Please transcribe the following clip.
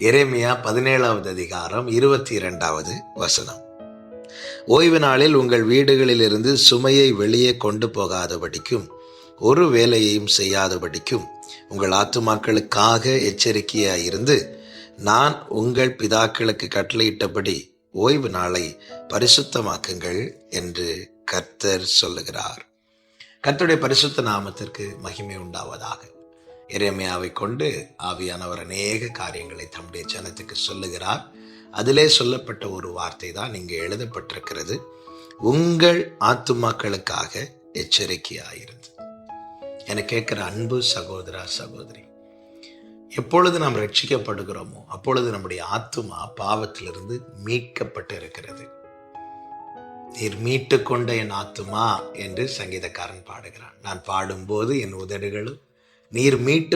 எரேமியா 17வது அதிகாரம் 22வது வசனம். ஓய்வு நாளில் உங்கள் வீடுகளிலிருந்து சுமையை வெளியே கொண்டு போகாதபடிக்கும் ஒரு வேலையையும் செய்யாதபடிக்கும் உங்கள் ஆத்துமாக்களுக்காக எச்சரிக்கையாயிருந்து நான் உங்கள் பிதாக்களுக்கு கட்டளையிட்டபடி ஓய்வு நாளை பரிசுத்தமாக்குங்கள் என்று கர்த்தர் சொல்லுகிறார். கர்த்தருடைய பரிசுத்த நாமத்திற்கு மகிமை உண்டாவதாக. எரேமியாவை கொண்டு ஆவியானவர் அநேக காரியங்களை தம்முடைய ஜனத்துக்கு சொல்லுகிறார். அதிலே சொல்லப்பட்ட ஒரு வார்த்தை தான் இங்கே எழுதப்பட்டிருக்கிறது. உங்கள் ஆத்துமாக்களுக்காக எச்சரிக்கையாயிருந்து. என கேட்கிற அன்பு சகோதரா சகோதரி, எப்பொழுது நாம் ரட்சிக்கப்படுகிறோமோ அப்பொழுது நம்முடைய ஆத்துமா பாவத்திலிருந்து மீட்கப்பட்டு இருக்கிறது. நீர் மீட்டு கொண்ட என் ஆத்துமா என்று சங்கீதக்காரன் பாடுகிறான். நான் பாடும்போது என் உதடுகளும் நீர் மீட்டு